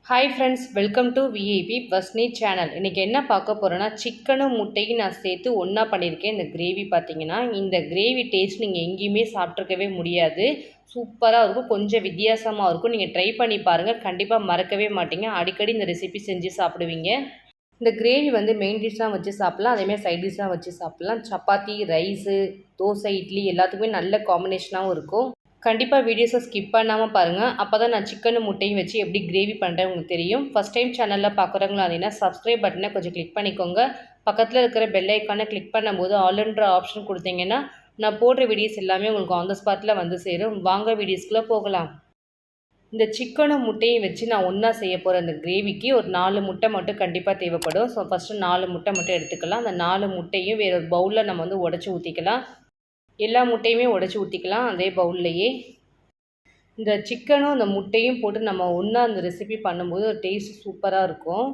Hi friends, welcome to VIP Vasni channel. இன்றைக்கி என்ன பார்க்க போகிறோன்னா, சிக்கனும் முட்டையும் நான் சேர்த்து ஒன்றா பண்ணியிருக்கேன். இந்த கிரேவி பார்த்தீங்கன்னா, இந்த கிரேவி டேஸ்ட் நீங்கள் எங்கேயுமே சாப்பிட்ருக்கவே முடியாது. சூப்பராக இருக்கும், கொஞ்சம் வித்தியாசமாக இருக்கும். நீங்கள் ட்ரை பண்ணி பாருங்கள், கண்டிப்பாக மறக்கவே மாட்டீங்க. அடிக்கடி இந்த ரெசிபி செஞ்சு சாப்பிடுவீங்க. இந்த கிரேவி வந்து மெயின் டிஷ்ஷாக வச்சு சாப்பிட்லாம், அதேமாதிரி சைட் டிஷ்ஷாக வச்சு சாப்பிட்லாம். சப்பாத்தி, ரைஸு, தோசை, இட்லி எல்லாத்துக்குமே நல்ல காம்பினேஷனாகவும் இருக்கும். கண்டிப்பாக வீடியோஸை ஸ்கிப் பண்ணாமல் பாருங்கள். அப்போ தான் நான் சிக்கனும் முட்டையும் வச்சு எப்படி கிரேவி பண்ணுறேன் உங்களுக்கு தெரியும். ஃபஸ்ட் டைம் சேனலில் பார்க்குறவங்களும் அதேனா சப்ஸ்கிரைப் பட்டனை கொஞ்சம் கிளிக் பண்ணிக்கோங்க. பக்கத்தில் இருக்கிற பெல் ஐக்கானை கிளிக் பண்ணும்போது ஆல்ன்ற ஆப்ஷன் கொடுத்தீங்கன்னா நான் போடுற வீடியோஸ் எல்லாமே உங்களுக்கு ஆன் த ஸ்பாட்டில் வந்து சேரும். வாங்க வீடியோஸ்குள்ளே போகலாம். இந்த சிக்கனும் முட்டையும் வச்சு நான் ஒன்றா செய்ய போகிற அந்த கிரேவிக்கு ஒரு 4 முட்டை மட்டும் கண்டிப்பாக தேவைப்படும். ஸோ ஃபஸ்ட்டு 4 முட்டை மட்டும் எடுத்துக்கலாம். அந்த 4 முட்டையும் வேறு ஒரு பவுலில் நம்ம வந்து உடச்சி ஊற்றிக்கலாம். எல்லா முட்டையுமே உடச்சி ஊற்றிக்கலாம் அதே பவுல்லையே. இந்த சிக்கனும் இந்த முட்டையும் போட்டு நம்ம ஒன்றா அந்த ரெசிபி பண்ணும்போது ஒரு டேஸ்ட் சூப்பராக இருக்கும்.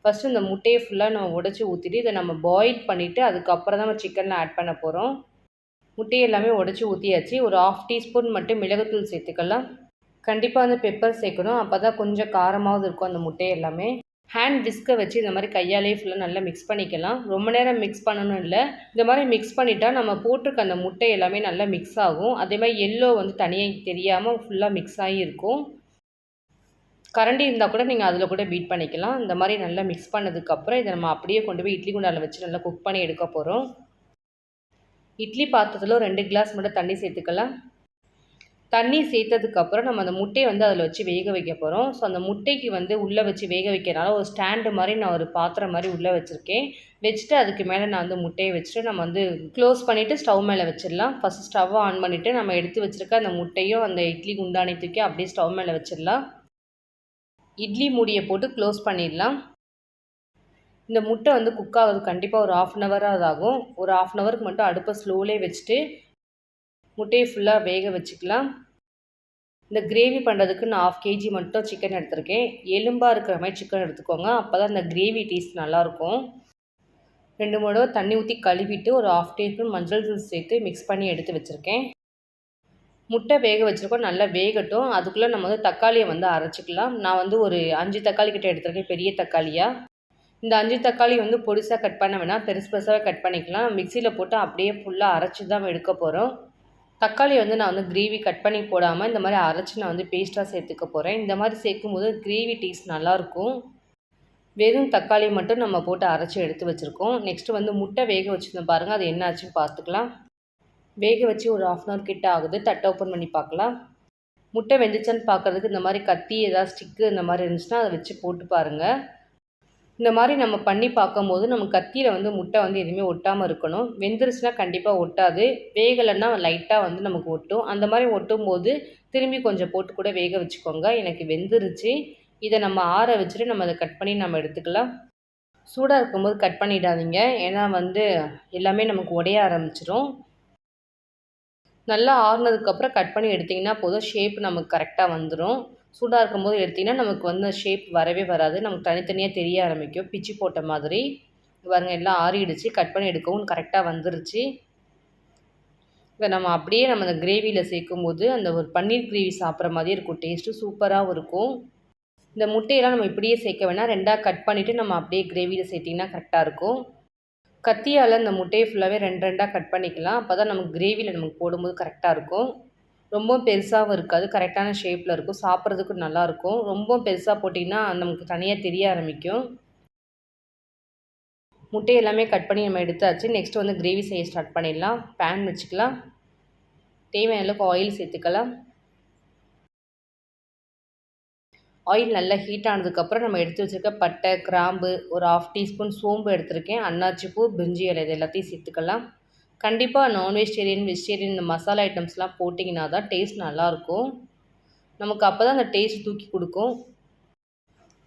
ஃபஸ்ட்டு இந்த முட்டையை ஃபுல்லாக நம்ம உடச்சி ஊற்றிட்டு இதை நம்ம பாயில் பண்ணிவிட்டு அதுக்கப்புறம் தான் நம்ம சிக்கனில் ஆட் பண்ண போகிறோம். முட்டையை எல்லாமே உடச்சி ஊற்றியாச்சு. ஒரு 1/2 டீஸ்பூன் மட்டும் மிளகுத்தூள் சேர்த்துக்கலாம். கண்டிப்பாக வந்து பெப்பர் சேர்க்கணும், அப்போ தான் கொஞ்சம் காரமாவது இருக்கும் அந்த முட்டை எல்லாமே. ஹேண்ட் விஸ்கை வச்சு இந்த மாதிரி கையாலே ஃபுல்லாக நல்லா மிக்ஸ் பண்ணிக்கலாம். ரொம்ப நேரம் மிக்ஸ் பண்ணணும் இல்லை, இந்த மாதிரி மிக்ஸ் பண்ணிட்டா நம்ம போட்டிருக்க அந்த முட்டை எல்லாமே நல்லா மிக்ஸ் ஆகும். அதே மாதிரி எல்லோ வந்து தனியாக தெரியாமல் ஃபுல்லாக மிக்ஸ் ஆகி இருக்கும். கரண்டி இருந்தால் கூட நீங்கள் அதில் கூட பீட் பண்ணிக்கலாம். இந்த மாதிரி நல்லா மிக்ஸ் பண்ணதுக்கப்புறம் இதை நம்ம அப்படியே கொண்டு போய் இட்லி குண்டாவில் வச்சு நல்லா குக் பண்ணி எடுக்க போகிறோம். இட்லி பாத்திரத்தில் 2 கிளாஸ் மட்டும் தண்ணி சேர்த்துக்கலாம். தண்ணி சேர்த்ததுக்கப்புறம் நம்ம அந்த முட்டையை வந்து அதில் வச்சு வேக வைக்க போகிறோம். ஸோ அந்த முட்டைக்கு வந்து உள்ளே வச்சு வேக வைக்கிறனால ஒரு ஸ்டாண்டு மாதிரி நான் ஒரு பாத்திரம் மாதிரி உள்ளே வச்சுருக்கேன். வச்சுட்டு அதுக்கு மேலே நான் வந்து முட்டையை வச்சுட்டு நம்ம வந்து க்ளோஸ் பண்ணிவிட்டு ஸ்டவ் மேலே வச்சிடலாம். ஃபஸ்ட்டு ஸ்டவ்வை ஆன் பண்ணிவிட்டு நம்ம எடுத்து வச்சுருக்க அந்த முட்டையும் அந்த இட்லி குண்டானி தூக்கி அப்படியே ஸ்டவ் மேலே வச்சிடலாம். இட்லி மூடியை போட்டு க்ளோஸ் பண்ணிடலாம். இந்த முட்டை வந்து குக் ஆகுது கண்டிப்பாக ஒரு 1/2 ஹவராக ஆகும். ஒரு 1/2 ஹவருக்கு மட்டும் அடுப்பை ஸ்லோலே வச்சுட்டு முட்டையை ஃபுல்லாக வேக வச்சுக்கலாம். இந்த கிரேவி பண்ணுறதுக்கு நான் 1/2 kg மட்டும் சிக்கன் எடுத்திருக்கேன். எலும்பாக இருக்கிற மாதிரி சிக்கன் எடுத்துக்கோங்க, அப்போ தான் இந்த கிரேவி டேஸ்ட் நல்லாயிருக்கும். 2 3 தடவை தண்ணி ஊற்றி கழுவிட்டு ஒரு 1/2 டீஸ்பூன் மஞ்சள் தூள் சேர்த்து மிக்ஸ் பண்ணி எடுத்து வச்சுருக்கேன். முட்டை வேக வச்சுருக்கோம், நல்லா வேகட்டும். அதுக்குள்ளே நம்ம வந்து தக்காளியை வந்து அரைச்சிக்கலாம். நான் வந்து ஒரு 5 தக்காளி கிட்ட எடுத்திருக்கேன், பெரிய தக்காளியாக. இந்த 5 தக்காளி வந்து பொடிசாக கட் பண்ண வேணாம், பெருசு பெருசாக கட் பண்ணிக்கலாம். மிக்சியில் போட்டு அப்படியே ஃபுல்லாக அரைச்சி தான் எடுக்க போகிறோம். தக்காளி வந்து நான் வந்து கிரேவி கட் பண்ணி போடாமல் இந்த மாதிரி அரைச்சி நான் வந்து பேஸ்ட்டாக சேர்த்துக்க போகிறேன். இந்த மாதிரி சேர்க்கும்போது கிரேவி டேஸ்ட் நல்லாயிருக்கும். வெறும் தக்காளி மட்டும் நம்ம போட்டு அரைச்சி எடுத்து வச்சுருக்கோம். நெக்ஸ்ட்டு வந்து முட்டை வேக வச்சுருந்தோம் பாருங்கள், அது என்ன ஆச்சுன்னு பார்த்துக்கலாம். வேக வச்சு ஒரு 1/2 hour கிட்ட ஆகுது. தட்டை ஓப்பன் பண்ணி பார்க்கலாம். முட்டை வெந்துச்சான்னு பார்க்குறதுக்கு இந்த மாதிரி கத்தி ஏதாவது ஸ்டிக்கு இந்த மாதிரி இருந்துச்சுன்னா அதை வச்சு போட்டு பாருங்கள். இந்த மாதிரி நம்ம பண்ணி பார்க்கும்போது நம்ம கத்தியில் வந்து முட்டை வந்து எதுவுமே ஒட்டாமல் இருக்கணும். வெந்துருச்சுன்னா கண்டிப்பாக ஒட்டாது, வேகலைன்னா லைட்டாக வந்து நமக்கு ஒட்டும். அந்த மாதிரி ஒட்டும் போது திரும்பி கொஞ்சம் போட்டு கூட வேக வச்சுக்கோங்க. எனக்கு வெந்துருச்சு. இதை நம்ம ஆற வச்சுட்டு நம்ம அதை கட் பண்ணி நம்ம எடுத்துக்கலாம். சூடாக இருக்கும்போது கட் பண்ணிடாதீங்க, ஏன்னா வந்து எல்லாமே நமக்கு உடைய ஆரம்பிச்சிடும். நல்லா ஆறுனதுக்கப்புறம் கட் பண்ணி எடுத்திங்கன்னா போதும், ஷேப் நமக்கு கரெக்டாக வந்துடும். சூடாக இருக்கும்போது எடுத்திங்கன்னா நமக்கு வந்து ஷேப் வரவே வராது, நமக்கு தனித்தனியாக தெரிய ஆரம்பிக்கும், பிச்சு போட்ட மாதிரி. பாருங்கள், எல்லாம் ஆறிடுச்சு. கட் பண்ணி எடுக்கவும் கரெக்டாக வந்துருச்சு. இதை நம்ம அப்படியே நம்ம அந்த கிரேவியில் சேர்க்கும்போது அந்த ஒரு பன்னீர் கிரேவி சாப்பிட்ற மாதிரி இருக்கும், டேஸ்ட்டு சூப்பராகவும் இருக்கும். இந்த முட்டையெல்லாம் நம்ம இப்படியே சேர்க்க வேணாம், 2ஆக கட் பண்ணிவிட்டு நம்ம அப்படியே கிரேவியில் சேர்த்திங்கன்னா கரெக்டாக இருக்கும். கத்தியால் இந்த முட்டையை ஃபுல்லாகவே 2 கட் பண்ணிக்கலாம். அப்போ தான் நமக்கு கிரேவியில் நமக்கு போடும்போது கரெக்டாக இருக்கும். ரொம்ப பெருசாகவும் இருக்காது, கரெக்டான ஷேப்பில் இருக்கும், சாப்பிட்றதுக்கும் நல்லாயிருக்கும். ரொம்ப பெருசாக போட்டிங்கன்னா நமக்கு தனியாக தெரிய ஆரம்பிக்கும். முட்டை எல்லாமே கட் பண்ணி நம்ம எடுத்தாச்சு. நெக்ஸ்ட்டு வந்து கிரேவி செய்ய ஸ்டார்ட் பண்ணிடலாம். பேன் வச்சுக்கலாம். தேவையான அளவுக்கு ஆயில் சேர்த்துக்கலாம். ஆயில் நல்லா ஹீட் ஆனதுக்கப்புறம் நம்ம எடுத்து வச்சுருக்க பட்டை, கிராம்பு, ஒரு 1/2 டீஸ்பூன் சோம்பு எடுத்திருக்கேன், அன்னாச்சிப்பூ, பிரிஞ்சி இலை, இது எல்லாத்தையும் சேர்த்துக்கலாம். கண்டிப்பாக நான்வெஜிடேரியன், வெஜிடேரியன் இந்த மசாலா ஐட்டம்ஸ்லாம் போட்டிங்கன்னா தான் டேஸ்ட் நல்லாயிருக்கும். நமக்கு அப்போ தான் அந்த டேஸ்ட் தூக்கி கொடுக்கும்.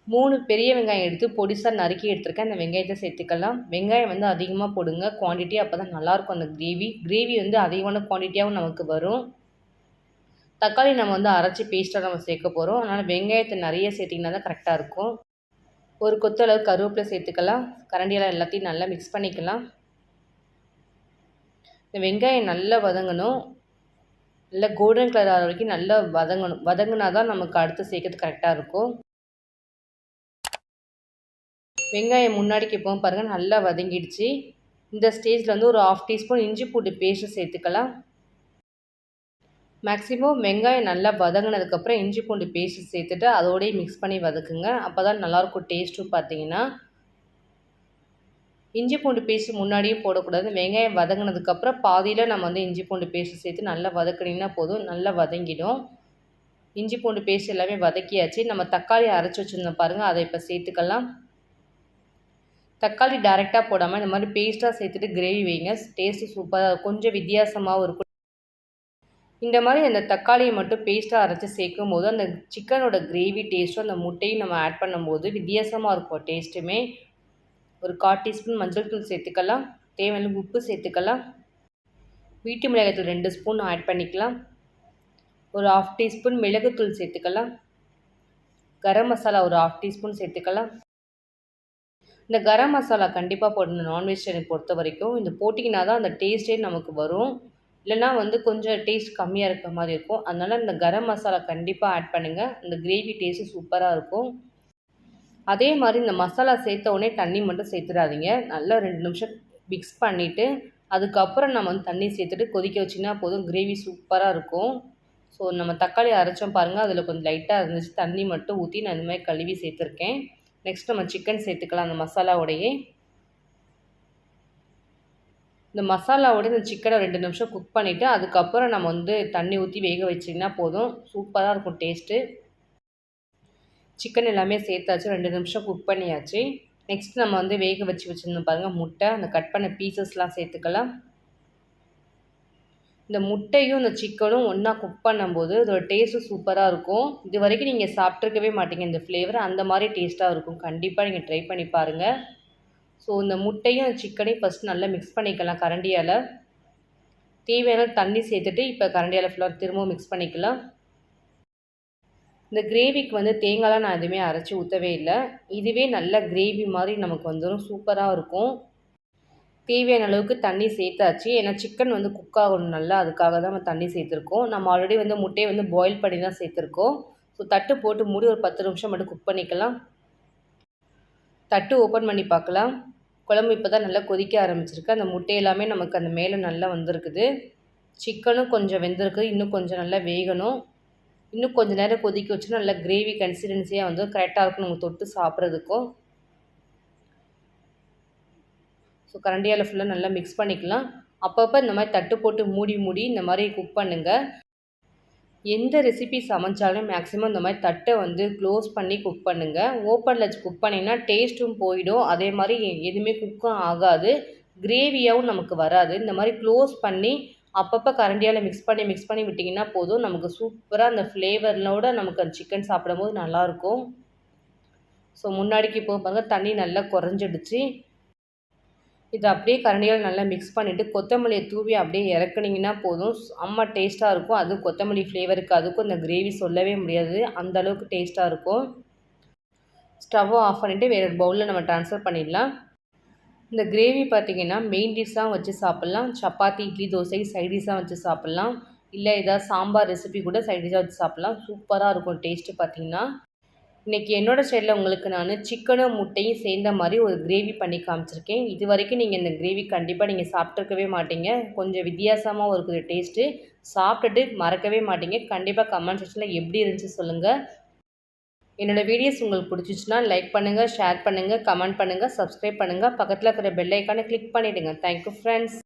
3 பெரிய வெங்காயம் எடுத்து பொடிசாக நறுக்கி எடுத்துருக்கேன். அந்த வெங்காயத்தை சேர்த்துக்கலாம். வெங்காயம் வந்து அதிகமாக போடுங்க குவான்டிட்டி, அப்போ தான் நல்லாயிருக்கும் அந்த கிரேவி வந்து அதிகமான குவான்டிட்டியாகவும் நமக்கு வரும். தக்காளி நம்ம வந்து அரைச்சி பேஸ்ட்டாக நம்ம சேர்க்க போகிறோம், அதனால் வெங்காயத்தை நிறைய சேர்த்திங்கன்னா தான் கரெக்டாக இருக்கும். ஒரு கொத்தளவு கருவேப்பிலை சேர்த்துக்கலாம். கரண்டியெல்லாம் எல்லாத்தையும் நல்லா மிக்ஸ் பண்ணிக்கலாம். இந்த வெங்காயம் நல்லா வதங்கணும், நல்லா கோல்டன் கலர் ஆகிற வரைக்கும் நல்லா வதங்கணும். வதங்கினா தான் நமக்கு அடுத்து சேர்க்கறது கரெக்டாக இருக்கும். வெங்காயம் முன்னாடிக்கு இப்போவும் பாருங்கள் நல்லா வதங்கிடுச்சு. இந்த ஸ்டேஜில் வந்து ஒரு 1/2 டீஸ்பூன் இஞ்சி பூண்டு பேஸ்ட்டு சேர்த்துக்கலாம். மேக்ஸிமம் வெங்காயம் நல்லா வதங்கினதுக்கப்புறம் இஞ்சி பூண்டு பேஸ்ட்டு சேர்த்துட்டு அதோடய மிக்ஸ் பண்ணி வதக்குங்க. அப்போ தான் நல்லாயிருக்கும் டேஸ்ட்டும் பார்த்தீங்கன்னா. இஞ்சி பூண்டு பேஸ்ட்டு முன்னாடியும் போடக்கூடாது. வெங்காயம் வதங்கினதுக்கப்புறம் பாதியில் நம்ம வந்து இஞ்சி பூண்டு பேஸ்ட்டு சேர்த்து நல்லா வதக்குனிங்கன்னா போதும், நல்லா வதங்கிடும். இஞ்சி பூண்டு பேஸ்ட் எல்லாமே வதக்கியாச்சு. நம்ம தக்காளி அரைச்சி வச்சுருந்தோம் பாருங்கள், அதை இப்போ சேர்த்துக்கலாம். தக்காளி டைரெக்டாக போடாமல் இந்த மாதிரி பேஸ்ட்டாக சேர்த்துட்டு கிரேவி வைங்க. டேஸ்ட்டு சூப்பராக இருக்கும். கொஞ்சம் வித்தியாசமாகவும் இருக்கும். இந்த மாதிரி அந்த தக்காளியை மட்டும் பேஸ்ட்டாக அரைச்சி சேர்க்கும் போது அந்த சிக்கனோட கிரேவி டேஸ்ட்டும் அந்த முட்டையும் நம்ம ஆட் பண்ணும்போது வித்தியாசமாக இருக்கும் டேஸ்ட்டுமே. ஒரு 1/4 டீஸ்பூன் மஞ்சள் தூள் சேர்த்துக்கலாம். தேவையான உப்பு சேர்த்துக்கலாம். வீட்டு மிளகாய்த்தூள் 2 ஸ்பூன் ஆட் பண்ணிக்கலாம். ஒரு 1/2 டீஸ்பூன் மிளகுத்தூள் சேர்த்துக்கலாம். கரம் மசாலா ஒரு 1/2 டீஸ்பூன் சேர்த்துக்கலாம். இந்த கரம் மசாலா கண்டிப்பாக போடணும் நான்வெஜிடேரியன் பொறுத்த வரைக்கும். இது போட்டிங்கன்னா தான் அந்த டேஸ்ட்டே நமக்கு வரும். இல்லைனா வந்து கொஞ்சம் டேஸ்ட் கம்மியாக இருக்க மாதிரி இருக்கும். அதனால் இந்த கரம் மசாலா கண்டிப்பாக ஆட் பண்ணுங்கள். இந்த கிரேவி டேஸ்ட்டு சூப்பராக இருக்கும். அதே மாதிரி இந்த மசாலா சேர்த்த உடனே தண்ணி மட்டும் சேர்த்துடாதீங்க. நல்லா 2 நிமிஷம் மிக்ஸ் பண்ணிவிட்டு அதுக்கப்புறம் நம்ம வந்து தண்ணி சேர்த்துட்டு கொதிக்க வச்சிங்கன்னா போதும். கிரேவி சூப்பராக இருக்கும். ஸோ நம்ம தக்காளி அரைச்சோம் பாருங்கள், அதில் கொஞ்சம் லைட்டாக இருந்துச்சு. தண்ணி மட்டும் ஊற்றி நான் இந்த மாதிரி கழுவி சேர்த்துருக்கேன். நெக்ஸ்ட் நம்ம சிக்கன் சேர்த்துக்கலாம் அந்த மசாலாவோடையே. இந்த மசாலாவோட இந்த சிக்கனை 2 நிமிஷம் குக் பண்ணிவிட்டு அதுக்கப்புறம் நம்ம வந்து தண்ணி ஊற்றி வேக வச்சிங்கன்னா போதும். சூப்பராக இருக்கும் டேஸ்ட்டு. சிக்கன் எல்லாமே சேர்த்தாச்சு. 2 நிமிஷம் குக் பண்ணியாச்சு. நெக்ஸ்ட் நம்ம வந்து வேக வச்சுருந்தோம் பாருங்கள் முட்டை, அந்த கட் பண்ண பீசஸ்லாம் சேர்த்துக்கலாம். இந்த முட்டையும் இந்த சிக்கனும் ஒன்றா குக் பண்ணும்போது அதோட டேஸ்ட்டு சூப்பராக இருக்கும். இது வரைக்கும் நீங்கள் சாப்பிட்ருக்கவே மாட்டீங்க இந்த ஃப்ளேவர். அந்த மாதிரி டேஸ்ட்டாக இருக்கும். கண்டிப்பாக நீங்கள் ட்ரை பண்ணி பாருங்கள். ஸோ இந்த முட்டையும் சிக்கனையும் ஃபஸ்ட் நல்லா மிக்ஸ் பண்ணிக்கலாம் கரண்டியால். தேவையான தண்ணி சேர்த்துட்டு இப்போ கரண்டியால் ஃபுல்லாக திரும்பவும் மிக்ஸ் பண்ணிக்கலாம். இந்த கிரேவிக்கு வந்து தேங்காய்லாம் நான் எதுவுமே அரைச்சி ஊற்றவே இல்லை. இதுவே நல்ல கிரேவி மாதிரி நமக்கு வந்துடும். சூப்பராக இருக்கும். தேவையான அளவுக்கு தண்ணி சேர்த்தாச்சு. ஏன்னா சிக்கன் வந்து குக் ஆகணும் நல்லா, அதுக்காக தான் நம்ம தண்ணி சேர்த்துருக்கோம். நம்ம ஆல்ரெடி வந்து முட்டையை வந்து பாயில் பண்ணி தான் சேர்த்துருக்கோம். ஸோ தட்டு போட்டு மூடி ஒரு 10 நிமிஷம் மட்டும் குக் பண்ணிக்கலாம். தட்டு ஓப்பன் பண்ணி பார்க்கலாம். குழம்பு இப்போ தான் நல்லா கொதிக்க ஆரம்பிச்சிருக்கு. அந்த முட்டை எல்லாமே நமக்கு அந்த மேலே நல்லா வந்திருக்குது. சிக்கனும் கொஞ்சம் வெந்திருக்கு. இன்னும் கொஞ்சம் நல்லா வேகணும். இன்னும் கொஞ்சம் நேரம் கொதிக்க வச்சு நல்லா கிரேவி கன்சிஸ்டன்சியாக வந்து கரெக்டாக இருக்கும் நம்ம தொட்டு சாப்பிட்றதுக்கும். ஸோ கரண்டியால் ஃபுல்லாக நல்லா மிக்ஸ் பண்ணிக்கலாம். அப்பப்போ இந்த மாதிரி தட்டு போட்டு மூடி இந்த மாதிரி குக் பண்ணுங்கள். எந்த ரெசிபி சமைச்சாலும் மேக்ஸிமம் இந்த மாதிரி தட்டை வந்து க்ளோஸ் பண்ணி குக் பண்ணுங்கள். ஓப்பனில் வச்சு குக் பண்ணிங்கன்னா டேஸ்ட்டும் போயிடும். அதே மாதிரி எதுவுமே குக்கும் ஆகாது. கிரேவியாகவும் நமக்கு வராது. இந்த மாதிரி க்ளோஸ் பண்ணி அப்பப்போ கரண்டியால் மிக்ஸ் பண்ணி விட்டிங்கன்னா போதும். நமக்கு சூப்பராக அந்த ஃப்ளேவரோட நமக்கு அந்த சிக்கன் சாப்பிடும்போது நல்லாயிருக்கும். ஸோ முன்னாடிக்கு இப்போ பாருங்கள் தண்ணி நல்லா குறைஞ்சிடுச்சு. இதை அப்படியே கரண்டியால் நல்லா மிக்ஸ் பண்ணிவிட்டு கொத்தமல்லியை தூவி அப்படியே இறக்குனிங்கன்னா போதும். செம்ம டேஸ்ட்டாக இருக்கும். அதுவும் கொத்தமல்லி ஃப்ளேவருக்கு அதுக்கும் இந்த கிரேவி சொல்லவே முடியாது. அந்தளவுக்கு டேஸ்ட்டாக இருக்கும். ஸ்டவ்வை ஆஃப் பண்ணிவிட்டு வேறு பவுலில் நம்ம ட்ரான்ஸ்ஃபர் பண்ணிடலாம். இந்த கிரேவி பார்த்திங்கன்னா மெயின் டிஷ்ஷாக வச்சு சாப்பிட்லாம். சப்பாத்தி, இட்லி, தோசை சைட் டிஷ்ஷாக வச்சு சாப்பிட்லாம். இல்லை ஏதாவது சாம்பார் ரெசிபி கூட சைட் டிஷ்ஷாக வச்சு சாப்பிட்லாம். சூப்பராக இருக்கும் டேஸ்ட்டு பார்த்திங்கன்னா. இன்றைக்கி என்னோடய ஸ்டைலில் உங்களுக்கு நான் சிக்கனும் முட்டையும் சேர்ந்த மாதிரி ஒரு கிரேவி பண்ணி காமிச்சிருக்கேன். இது வரைக்கும் நீங்கள் இந்த கிரேவி கண்டிப்பாக நீங்கள் சாப்பிட்ருக்கவே மாட்டீங்க. கொஞ்சம் வித்தியாசமாகவும் இருக்குது டேஸ்ட்டு. சாப்பிட்டுட்டு மறக்கவே மாட்டீங்க. கண்டிப்பாக கமெண்ட் செக்ஷனில் எப்படி இருந்துச்சு சொல்லுங்கள். என்னோடய வீடியோஸ் உங்களுக்கு பிடிச்சிச்சின்னா லைக் பண்ணுங்கள், ஷேர் பண்ணுங்கள், கமெண்ட் பண்ணுங்கள், சப்ஸ்கிரைப் பண்ணுங்கள். பக்கத்தில் இருக்கிற பெல் ஐக்கானை கிளிக் பண்ணிவிடுங்க. Thank you friends.